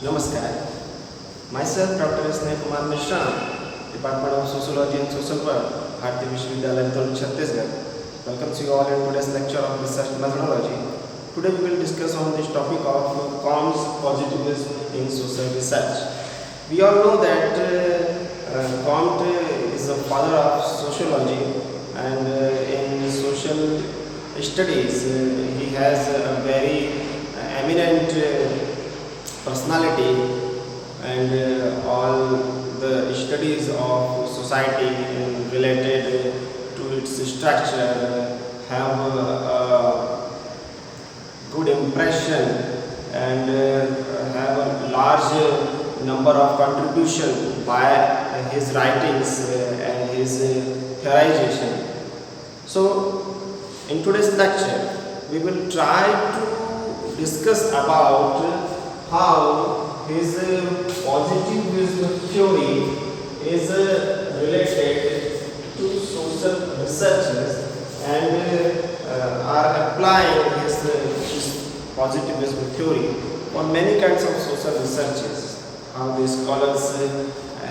Namaskar. Myself, Dr. Sneh Kumar Mishra, Department of Sociology and Social Work, Bharati Vishwavidyalaya, Chhattisgarh. Welcome to you all in today's lecture of research methodology. Today we will discuss on this topic of Comte's positivism in social research. We all know that Comte is the father of sociology, and in social studies he has a very eminent personality, and all the studies of society related to its structure have a good impression and have a large number of contribution by his writings and his theorization. So in today's lecture we will try to discuss about how his positivism theory is related to social researchers and are applying his positivism theory for many kinds of social researches. How the scholars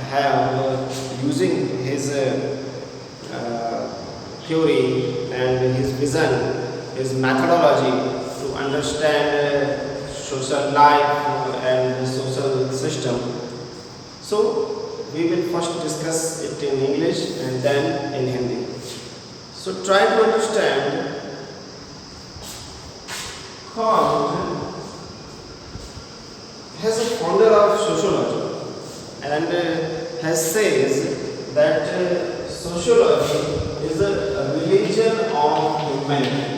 have using his theory and his vision, his methodology to understand social life and social system. So we will first discuss it in English and then in Hindi. So try to understand. Comte has a founder of sociology and has says that sociology is a religion of humanity.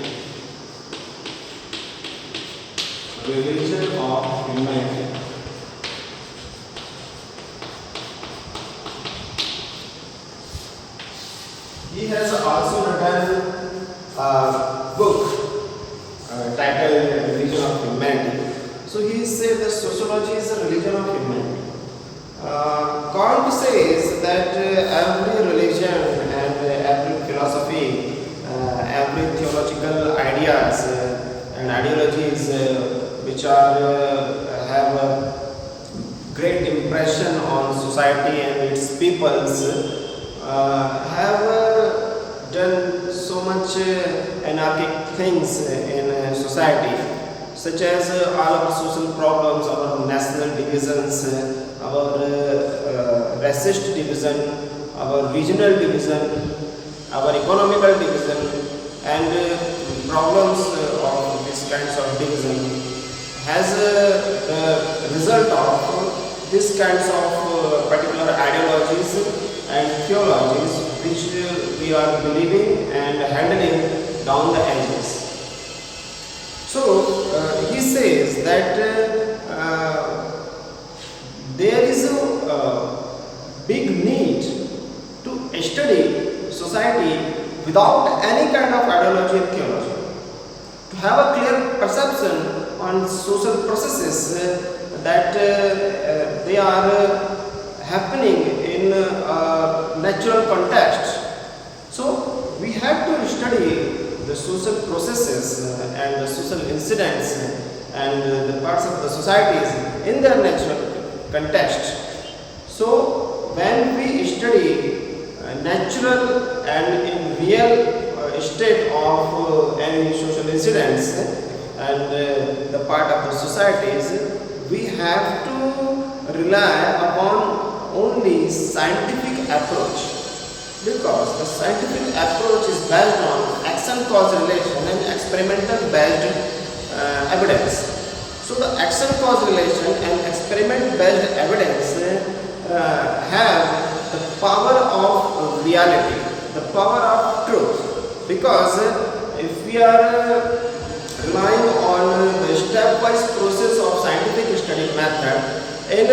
Religion of humanity. He has also written a book titled Religion of Humanity. So he says that sociology is a religion of humanity. Comte says that every religion and every philosophy, every theological ideas and ideologies which have a great impression on society and its peoples have done so much anarchic things in society, such as all our social problems, our national divisions, our racist division, our regional division, our economical division, and problems of these kinds of division has the result of these kinds of particular ideologies and theologies which we are believing and handling down the ages. So he says that there is a big need to study society without any kind of ideology and theology, to have a clear perception on social processes that they are happening in a natural context. So we have to study the social processes and the social incidents and the parts of the societies in their natural context. So when we study natural and in real state of any social incidents and the part of the societies, we have to rely upon only scientific approach, because the scientific approach is based on action-cause relation and experimental-based evidence. So the action-cause relation and experiment-based evidence have the power of reality, the power of truth, because if we are relying on the stepwise process of scientific study method in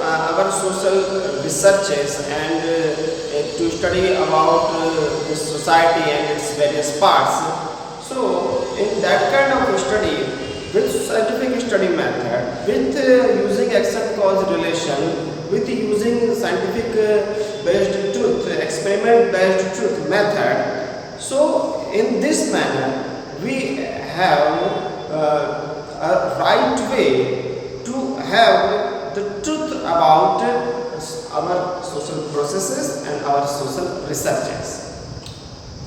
our social researches and to study about the society and its various parts. So in that kind of study, with scientific study method, with using action-cause relation, with using scientific based truth, experiment based truth method, so in this manner we have a right way to have the truth about our social processes and our social researches.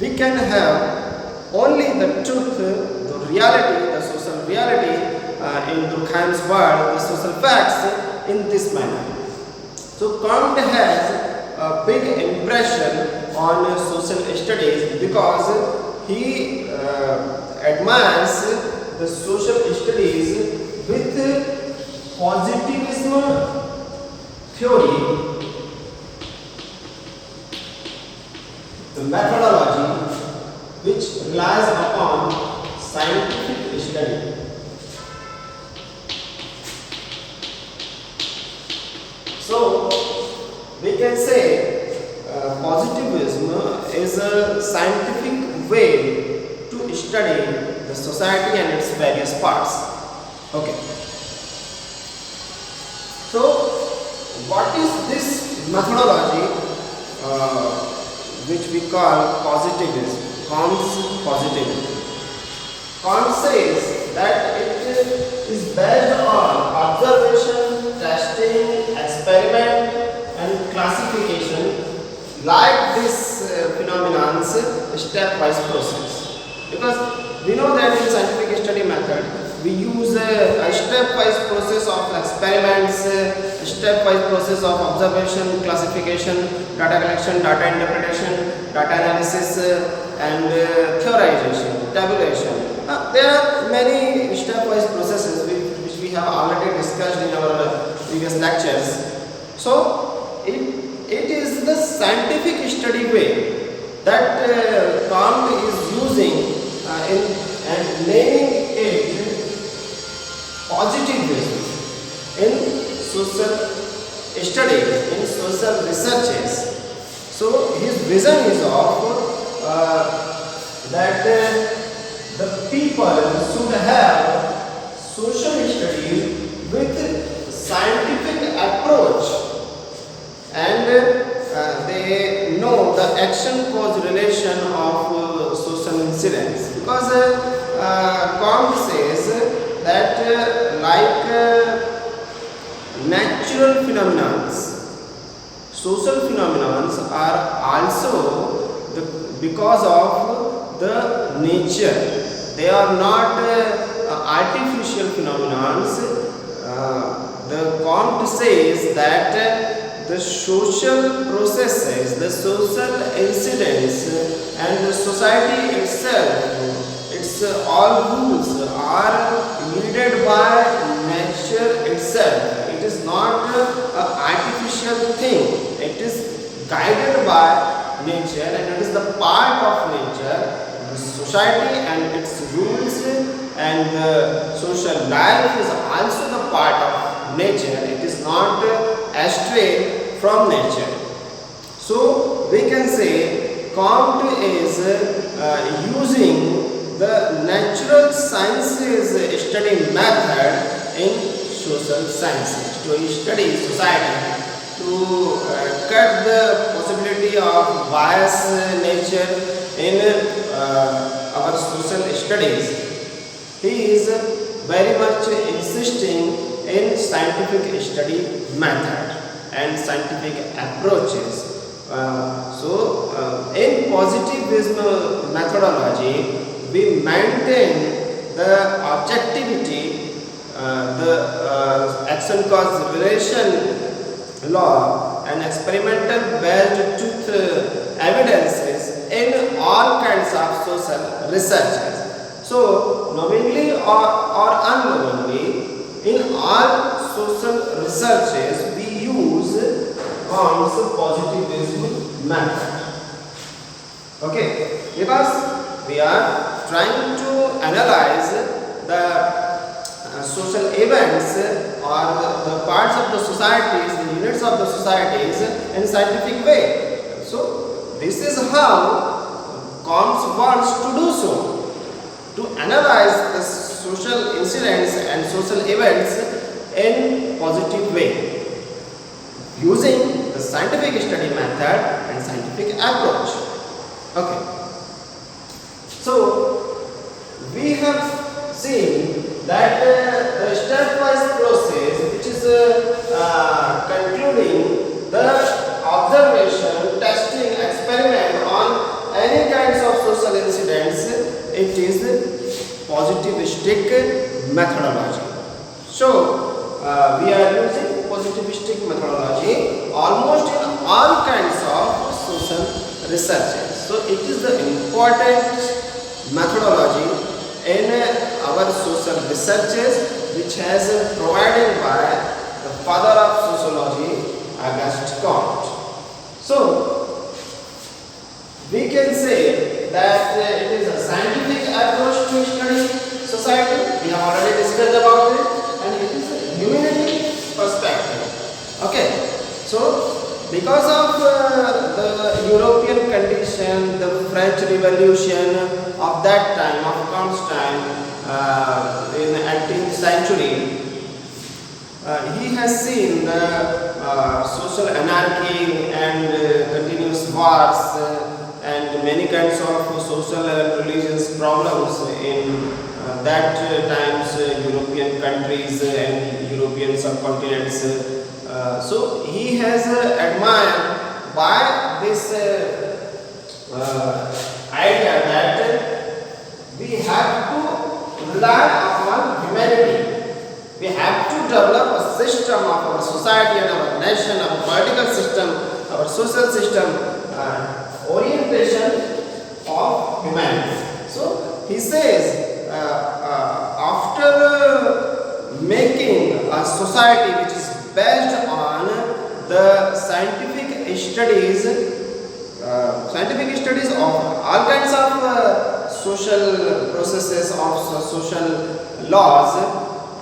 We can have only the truth, the reality, the social reality in Durkheim's word, the social facts in this manner. So Comte has a big impression on social studies because he admires the social studies with positivism theory, the methodology which relies upon scientific study. So we can say positivism is a scientific way to study the society and its various parts. Okay. So what is this methodology which we call positivism, Comte's positivism? Comte says that it is based on observation, testing, experiment and classification, like this phenomenon's stepwise process. Because we know that in scientific study method we use a stepwise process of experiments, a stepwise process of observation, classification, data collection, data interpretation, data analysis and theorization, tabulation. There are many stepwise processes which we have already discussed in our previous lectures. So it is the scientific study way that Comte is using and naming it positivism in social studies, in social researches. So his vision is of that the people should have social studies with scientific approach and they know the action-cause relation of social incidents. Because Comte says that like natural phenomena, social phenomena are also because of the nature. They are not artificial phenomena. The Comte says that the social processes, the social incidents and the society itself, its all rules are guided by nature itself. It is not an artificial thing. It is guided by nature and it is the part of nature. The society and its rules and the social life is also the part of nature. It is not astray from nature. So we can say Comte is using the natural sciences study method in social sciences to study society, to cut the possibility of bias nature in our social studies. He is very much insisting in scientific study method and scientific approaches. In positivism methodology, we maintain the objectivity, the action-cause relation law and experimental based truth evidences in all kinds of social researches. So, knowingly or unknowingly, in all social researches, we use Comte's positivism method. Okay, because we are trying to analyze the social events or the parts of the societies, the units of the societies in scientific way. So this is how Comte wants to do so, to analyze the social incidents and social events in positive way, using the scientific study method and scientific approach. Okay. So we have seen that the stepwise process, which is it is positivistic methodology. So we are using positivistic methodology almost in all kinds of social researches. So it is the important methodology in our social researches which has provided by the father of sociology, Comte. So we can say that it is a scientific approach to study society. We have already discussed about it, and it is a humanity perspective. Okay, so because of the European condition, the French Revolution of that time, of Comte's time, in the 18th century, he has seen the social anarchy and continuous wars and many kinds of social and religious problems in that times European countries and European subcontinents. So he has admired by this idea that we have to rely upon humanity. We have to develop a system of our society and our nation, our political system, our social system, orientation of humanity. So he says, after making a society which is based on the scientific studies of all kinds of social processes, of social laws,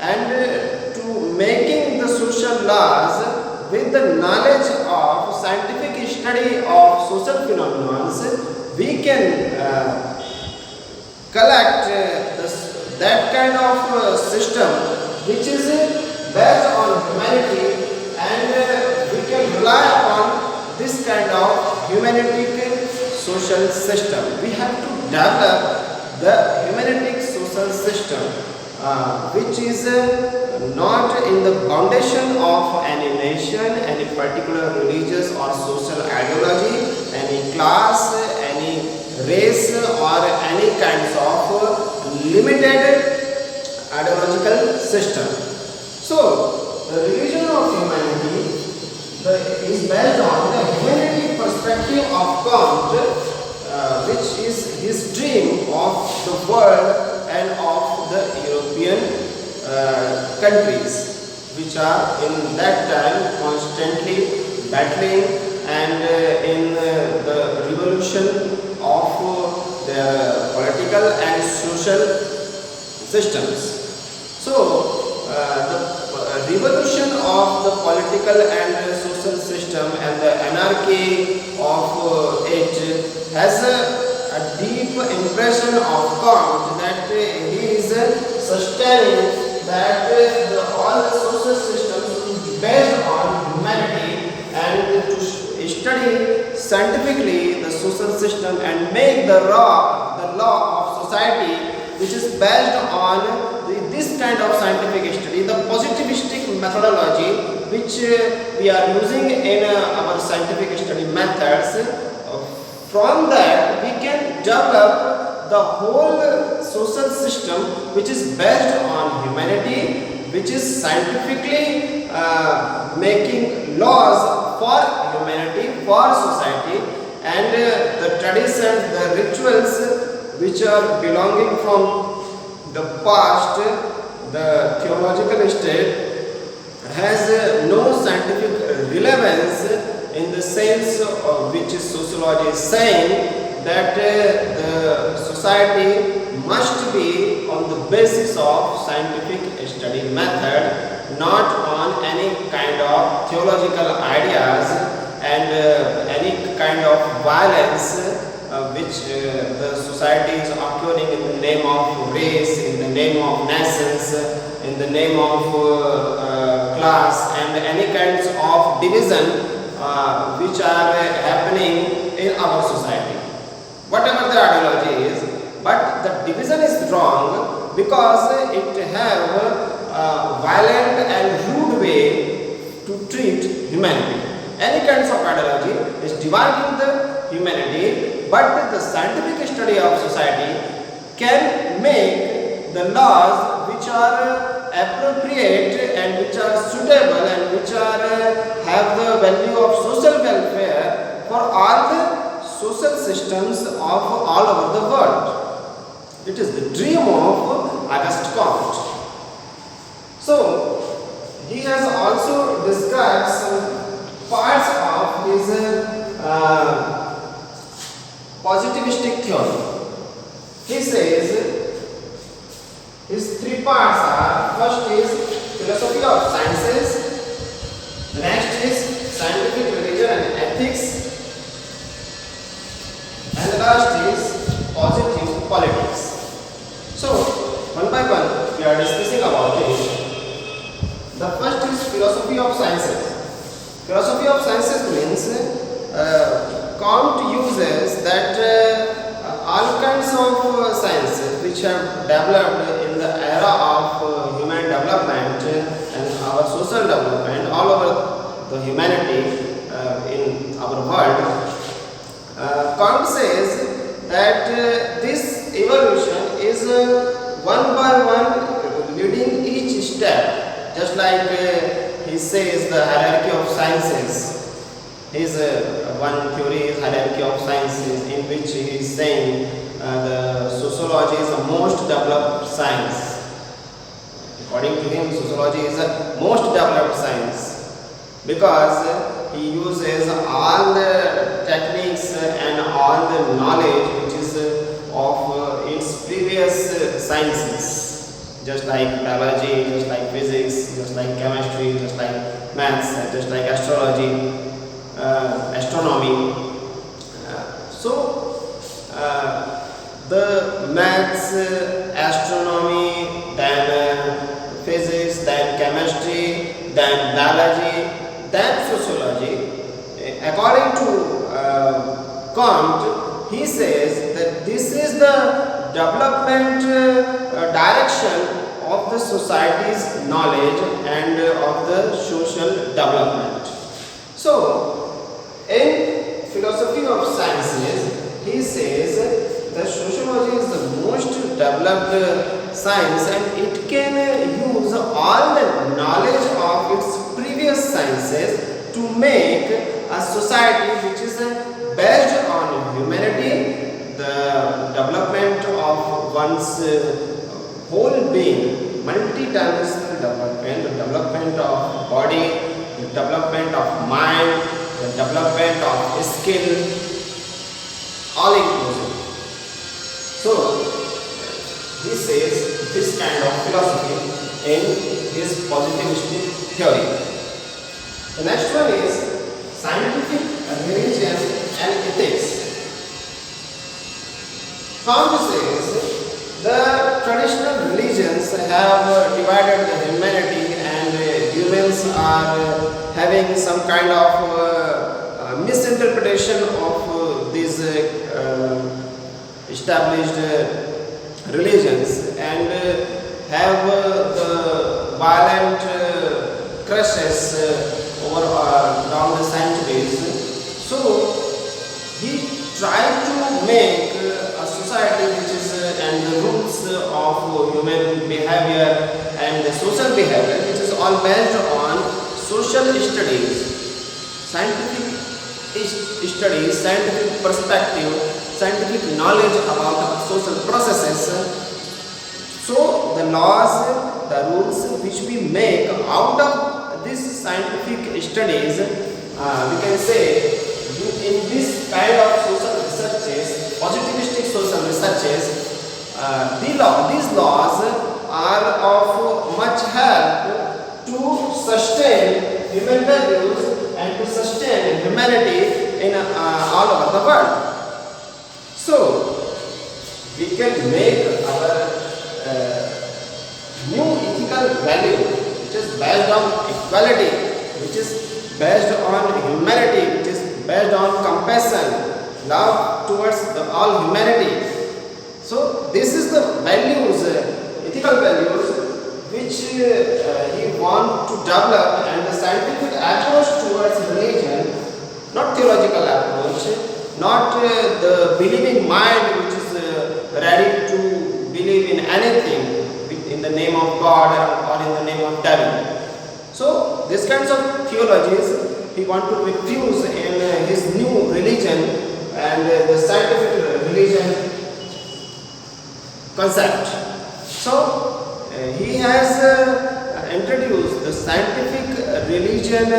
and to making the social laws with the knowledge of scientific study of social phenomena, we can collect that kind of system which is based on humanity, and we can rely upon this kind of humanitic social system. We have to develop the humanitic social system which is not in the foundation of any nation, any particular religious or social ideology, any class, any race, or any kinds of limited ideological system. So the religion of humanity is based on the humanity perspective of Comte, which is his dream of the world and of the European countries, which are in that time constantly battling and in the revolution of their political and social systems. So the revolution of the political and social system and the anarchy of it has a deep impression of Comte that he is sustaining that all the social systems will be based on humanity, and to study scientifically the social system and make the law of society which is based on this kind of scientific study, the positivistic methodology which we are using in our scientific study methods. From that we can develop the whole social system which is based on humanity, which is scientifically making laws for humanity, for society, and the traditions, the rituals which are belonging from the past, the theological state, has no scientific relevance in the sense of which sociology is saying that the society must be on the basis of scientific study method, not on any kind of theological ideas and any kind of violence which the society is occurring in the name of race, in the name of nations, in the name of class, and any kinds of division which are happening in our society. Whatever the ideology is, but the division is wrong because it have a violent and rude way to treat humanity. Any kinds of ideology is dividing the humanity, but the scientific study of society can make the laws which are appropriate and which are suitable and which are have the value of social welfare for all the social systems of all over the world. It is the dream of Auguste Comte. So, he has also described some parts of his positivistic theory. He says his three parts are: first is philosophy of sciences, the next is scientific religion and ethics, and the last is positive politics. So, one by one we are discussing about it. The first is philosophy of sciences. Philosophy of sciences means Comte uses that all kinds of sciences which have developed in the era of human development and our social development all over the humanity in our world. Comte says that this evolution is one by one leading each step. Just like he says the hierarchy of sciences. His one theory is hierarchy of sciences, in which he is saying the sociology is the most developed science. According to him, sociology is the most developed science because he uses all the techniques and all the knowledge which is of its previous sciences. Just like biology, just like physics, just like chemistry, just like maths, just like astrology, astronomy. The maths, astronomy, then physics, then chemistry, then biology, then sociology. According to Comte, he says that this is the development direction of the society's knowledge and of the social development. So, in philosophy of sciences, he says that sociology is the most developed science and it can use all the knowledge of its previous sciences to make a society which is based on humanity, the development of one's whole being, multi-dimensional development, the development of body, the development of mind, the development of skill, all inclusive. So, he says this kind of philosophy in his positivistic theory. The next one is scientific religion and ethics. Comte says the traditional religions have divided the humanity and humans are having some kind of misinterpretation of these established religions and have the violent crushes over down the centuries. So he tried to make a society which is and the roots of human behavior and the social behavior which is all based on social studies, scientific studies, scientific perspective, scientific knowledge about social processes. So the laws, the rules which we make out of these scientific studies, we can say in this kind of social researches, positivistic social researches, these laws are of much help to sustain human values and to sustain humanity in all over the world. So, we can make our new ethical value which is based on equality, which is based on humanity, which is based on compassion, love towards all humanity. So this is the values, ethical values which he wants to develop, and the scientific approach towards religion, not theological approach, not the believing mind which is ready to anything in the name of God or in the name of devil. So these kinds of theologies he want to refuse in his new religion and the scientific religion concept. So he has introduced the scientific religion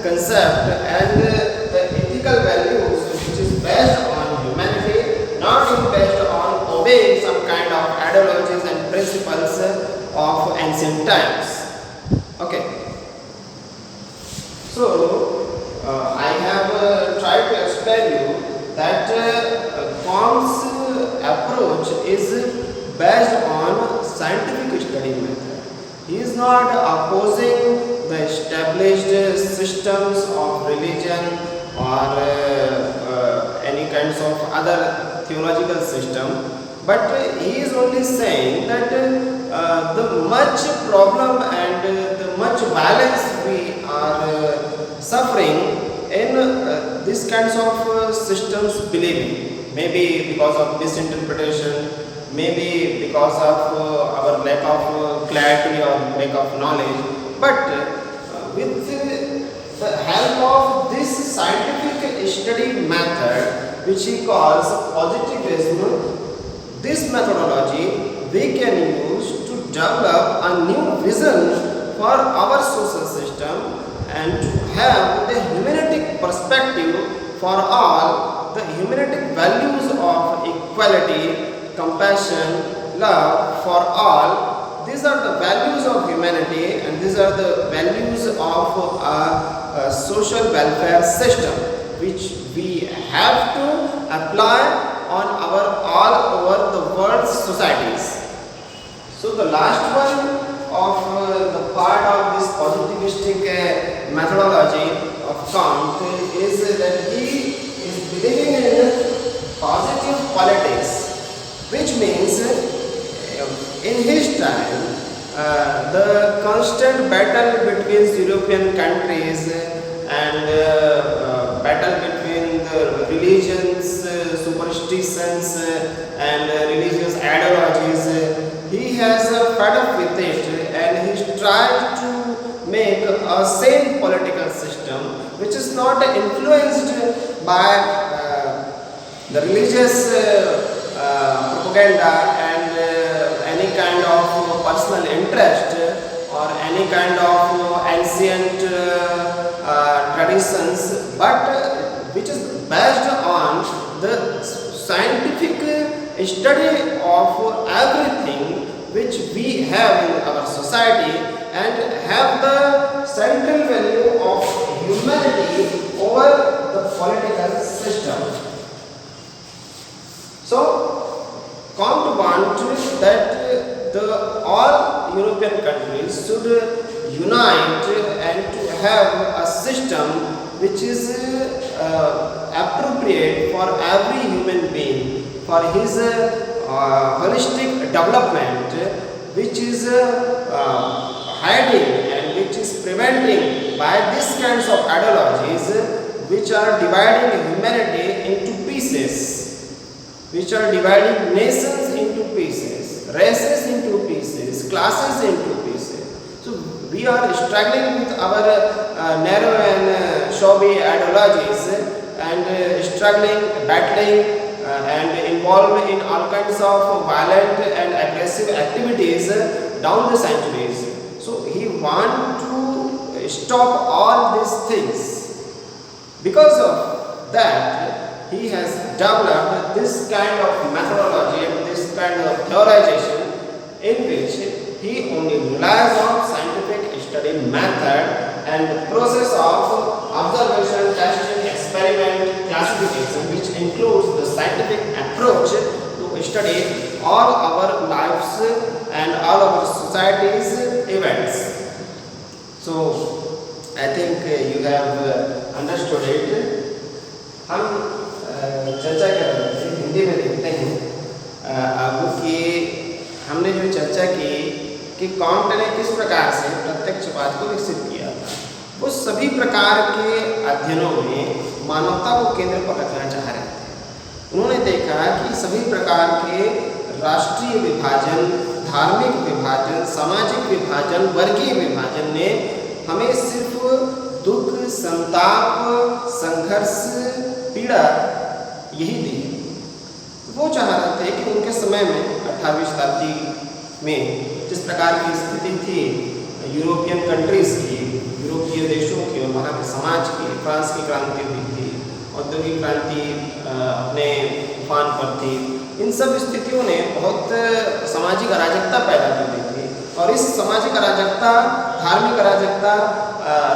concept and the ethical values which is based on humanity, not based on obeying some kind of ideologies and principles of ancient times. Okay. So I have tried to explain you that Comte's approach is based on scientific study method. He is not opposing the established systems of religion or any kinds of other theological system, but he is only saying that the much problem and the much violence we are suffering in these kinds of systems believing, maybe because of misinterpretation, maybe because of our lack of clarity or lack of knowledge, but with the help of this scientific study method which he calls positivism, this methodology we can use to develop a new vision for our social system and to have the humanitic perspective for all, the humanitic values of equality, compassion, love for all. These are the values of humanity and these are the values of a social welfare system which we have to apply on our all over the world's societies. So the last one of the part of this positivistic methodology of Comte is that he is believing in positive politics, which means in his time the constant battle between European countries and battle between the religions, superstitions and religious ideologies, he has fed up with it and he tried to make a sane political system which is not influenced by the religious propaganda and any kind of personal interest or any kind of ancient traditions, but which is based on the scientific study of everything which we have in our society and have the central value of humanity over the political system. So, Comte wants that all European countries should unite and to have a system which is appropriate for every human being, for his holistic development, which is hiding and which is preventing by these kinds of ideologies which are dividing humanity into pieces, which are dividing nations into pieces, races into pieces, classes into pieces. So we are struggling with our narrow and shabby ideologies and struggling, battling and involved in all kinds of violent and aggressive activities down the centuries. So he wants to stop all these things. Because of that, he has developed this kind of methodology and this kind of theorization in which he only relies on scientific study method and the process of observation, testing, experiment, classification, which includes the scientific approach to study all our lives and all our society's events. So I think you have understood it. हम चर्चा कर रहे थे, हिंदी में देखते हैं अब कि हमने जो चर्चा की कि कॉम्ट ने किस प्रकार से प्रत्यक्षवाद को विकसित किया था। वो सभी प्रकार के अध्ययनों में मानवता को केंद्र पर रखना चाह रहे थे। उन्होंने देखा कि सभी प्रकार के राष्ट्रीय विभाजन, धार्मिक विभाजन, सामाजिक विभाजन, वर्गीय विभाजन ने हमें सिर्फ दुख, संताप, संघर्ष, पीड़ा यही दी। वो चाह रहे थे कि उनके समय में 18वीं शताब्दी में जिस प्रकार की स्थिति थी यूरोपियन कंट्रीज़ की, यूरोपीय देशों की और वहाँ के समाज की, फ्रांस की क्रांति हुई थी, औद्योगिक क्रांति अपने उफान पर थी, इन सब स्थितियों ने बहुत सामाजिक अराजकता पैदा कर दी थी। और इस सामाजिक अराजकता, धार्मिक अराजकता,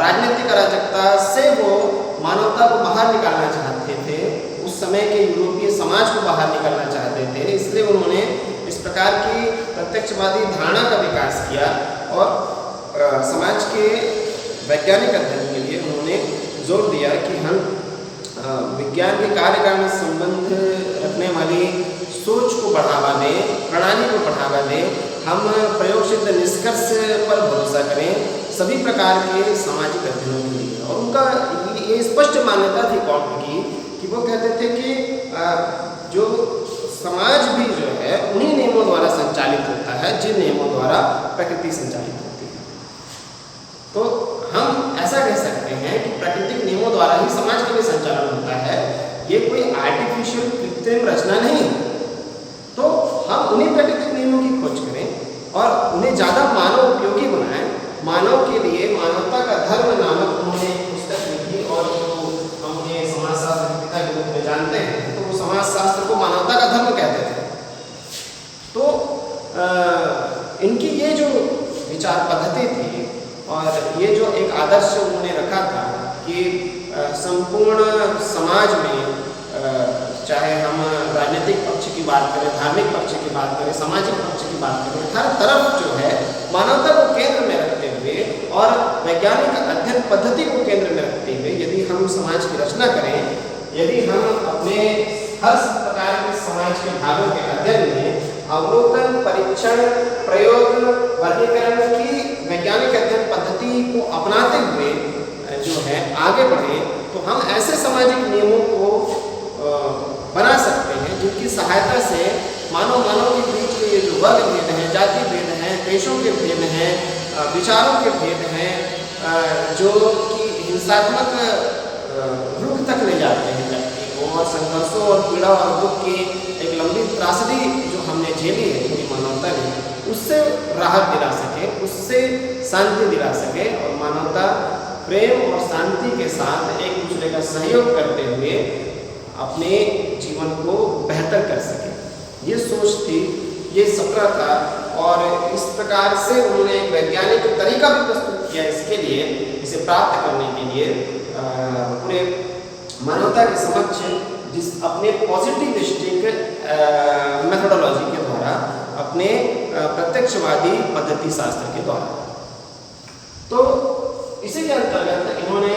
राजनीतिक अराजकता से वो मानवता को बाहर निकालना चाहते थे, उस समय के यूरोपीय समाज को बाहर निकालना चाहते थे। इसलिए उन्होंने इस प्रकार की प्रत्यक्षवादी धारणा का विकास किया और समाज के वैज्ञानिक अध्ययन के लिए उन्होंने जोर दिया कि हम विज्ञान के कार्य कारण संबंध रखने वाली सोच को बढ़ावा दें, प्रणाली को बढ़ावा दें, हम प्रयोगसिद्ध निष्कर्ष पर भरोसा करें सभी प्रकार के सामाजिक अध्ययनों के लिए। और उनका ये स्पष्ट मान्यता थी कॉम्ट की कि वो कहते थे कि जो समाज भी जो है उन्हीं नियमों द्वारा संचालित होता है जिन नियमों द्वारा प्रकृति संचालित होती है। तो हम ऐसा कह सकते हैं कि प्राकृतिक नियमों द्वारा ही समाज का भी संचालन होता है, ये कोई आर्टिफिशियल कृत्रिम रचना नहीं है। तो हम उन्हीं प्राकृतिक नियमों की खोज करें और उन्हें ज़्यादा मानव उपयोगी बनाएं। मानव के लिए मानवता का धर्म नामक उन्होंने पुस्तक लिखी और जो हम उन्हें समाजशास्त्र के पिता के रूप में जानते हैं, तो वो समाजशास्त्र को मानवता का धर्म कहते थे। तो इनकी ये जो विचार पद्धति थी और ये जो एक आदर्श उन्होंने रखा था कि संपूर्ण समाज में चाहे हम राजनीतिक पक्ष की बात करें, धार्मिक पक्ष की बात करें, सामाजिक पक्ष की बात करें, हर तरफ जो है मानवता को केंद्र में रखते हुए और वैज्ञानिक अध्ययन पद्धति को केंद्र में रखते हुए यदि हम समाज की रचना करें, यदि हम अपने हर प्रकार के समाज के भागों के अध्ययन में अवलोकन, परीक्षण, प्रयोग, वर्गीकरण की वैज्ञानिक अध्ययन पद्धति को अपनाते हुए जो है आगे बढ़े, तो हम ऐसे सामाजिक नियमों को बना सकते हैं जिनकी सहायता से मानव के बीच के ये जो वर्ग भेद हैं, जाति भेद हैं, देशों के भेद हैं, विचारों के भेद हैं, जो कि हिंसात्मक रुख तक ले जाते हैं व्यक्ति को और संघर्षों और पीड़ा और दुख की एक लंबी त्रासदी जो हमने झेली है पूरी मानवता ने, उससे राहत दिला सके, उससे शांति दिला सके और मानवता प्रेम और शांति के साथ एक दूसरे का सहयोग करते हुए अपने जीवन को बेहतर कर सके। ये सोच थी, ये सपना था और इस प्रकार से उन्होंने एक वैज्ञानिक तरीका भी प्रस्तुत किया इसके लिए, इसे प्राप्त करने के लिए पूरे मानवता के समक्ष जिस अपने पॉजिटिविस्टिक मेथोडोलॉजी के द्वारा, अपने प्रत्यक्षवादी पद्धति शास्त्र के द्वारा। तो इसी के अंतर्गत इन्होंने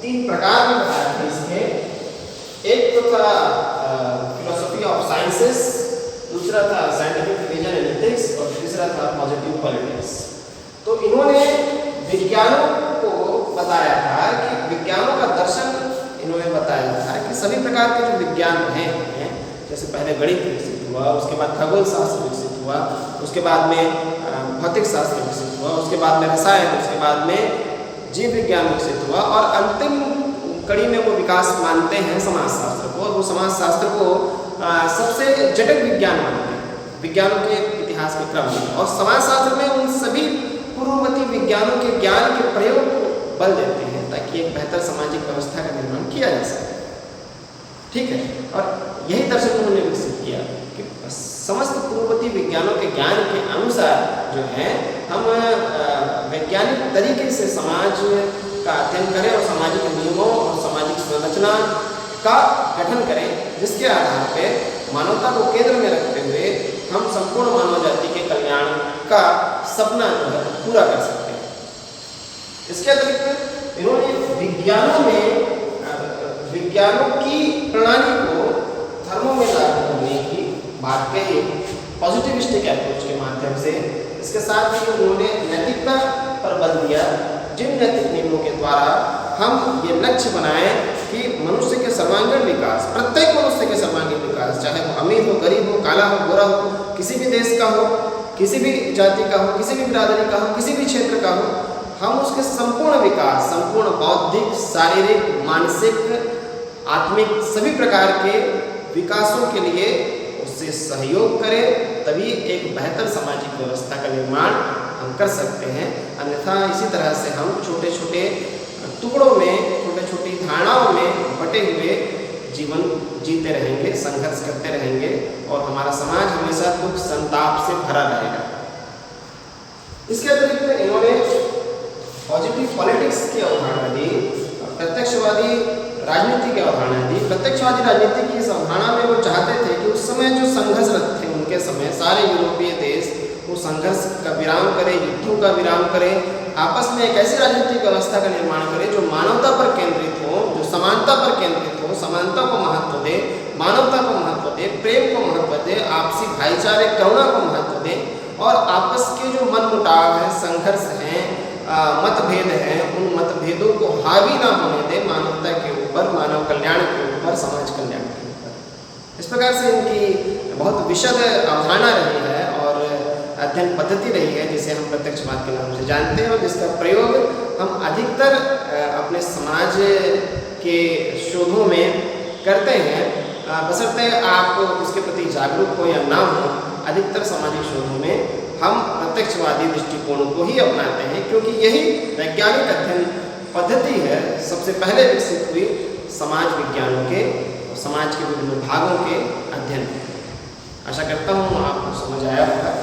3 प्रकार में बताया था इसके। एक तो था फिलोसफी ऑफ साइंसेस, दूसरा था साइंटिफिक रिलीजन एंड एथिक्स और तीसरा था पॉजिटिव पॉलिटिक्स। तो इन्होंने विज्ञानों को बताया था कि विज्ञानों का दर्शन इन्होंने बताया था कि सभी प्रकार के जो विज्ञान हैं, जैसे पहले गणित विकसित हुआ, उसके बाद खगोल शास्त्र विकसित हुआ, उसके बाद में भौतिक शास्त्र विकसित हुआ, उसके बाद में रसायन, उसके बाद में जीव विज्ञान विकसित हुआ और अंतिम कड़ी में वो विकास मानते हैं समाजशास्त्र को, और वो समाजशास्त्र को सबसे जटिल विज्ञान मानते हैं विज्ञानों के इतिहास के क्रम में। और समाजशास्त्र में उन सभी पूर्ववर्ती विज्ञानों के ज्ञान के प्रयोग को बल देते हैं ताकि एक बेहतर सामाजिक व्यवस्था का निर्माण किया जा सके। ठीक है, और यही दर्शन उन्होंने विकसित किया कि समस्त पूर्ववर्ती विज्ञानों के ज्ञान के अनुसार जो है हम वैज्ञानिक तरीके से समाज का अध्ययन करें और सामाजिक नियमों और सामाजिक संरचना का गठन करें, जिसके आधार पर मानवता को केंद्र में रखते हुए हम संपूर्ण मानव जाति के कल्याण का सपना जो है पूरा कर सकते हैं। इसके अतिरिक्त इन्होंने विज्ञानों की प्रणाली को धर्मों में लागू करने की बात कही पॉजिटिविस्टिक अप्रोच के माध्यम से। इसके साथ ही उन्होंने नैतिकता पर बल दिया, जिन नैतिक नियमों के द्वारा हम ये लक्ष्य बनाएं कि मनुष्य के सर्वांगीण विकास, प्रत्येक मनुष्य के सर्वांगीण विकास, चाहे वो अमीर हो, गरीब हो, काला हो, गोरा हो, किसी भी देश का हो, किसी भी जाति का हो, किसी भी बिरादरी का हो, किसी भी क्षेत्र का हो, हम उसके संपूर्ण विकास, संपूर्ण बौद्धिक, शारीरिक, मानसिक, आत्मिक सभी प्रकार के विकासों के लिए उससे सहयोग करें, तभी एक बेहतर सामाजिक व्यवस्था का निर्माण हम कर सकते हैं। अन्यथा इसी तरह से हम छोटे छोटे टुकड़ों में, छोटे छोटी धारणाओं में बटे हुए जीवन जीते रहेंगे, संघर्ष करते रहेंगे और हमारा समाज हमेशा दुख संताप से भरा रहेगा। इसके अतिरिक्त इन्होंने पॉजिटिव पॉलिटिक्स की अवधारणा दी, प्रत्यक्षवादी राजनीति की अवधारणा दी। प्रत्यक्षवादी राजनीति की इस अवधारणा में वो चाहते थे कि उस समय जो संघर्षरत थे उनके समय सारे यूरोपीय देश वो संघर्ष का विराम करें, युद्धों का विराम करें, आपस में एक ऐसी राजनीतिक व्यवस्था का निर्माण करें जो मानवता पर केंद्रित हो, जो समानता पर केंद्रित हो, समानता को महत्व दे, मानवता को महत्व दे, प्रेम को महत्व दे, आपसी भाईचारे करुणा को महत्व दे और आपस के जो मनमुटाव है, संघर्ष हैं, मतभेद हैं, उन मतभेदों को हावी ना होने दे मानवता के ऊपर, मानव कल्याण के ऊपर, समाज कल्याण के ऊपर। इस प्रकार से इनकी बहुत विशद अवधारणा रही है और अध्ययन पद्धति रही है जिसे हम प्रत्यक्षवाद के नाम से जानते हैं और जिसका प्रयोग हम अधिकतर अपने समाज के शोधों में करते हैं। बशर्ते आप उसके प्रति जागरूक हो या ना हो, अधिकतर सामाजिक शोधों में हम प्रत्यक्षवादी दृष्टिकोण को ही अपनाते हैं क्योंकि यही वैज्ञानिक अध्ययन पद्धति है, सबसे पहले विकसित हुई समाज विज्ञानों के, समाज के विभिन्न भागों के अध्ययन। आशा करता हूँ आपको समझ आया होगा।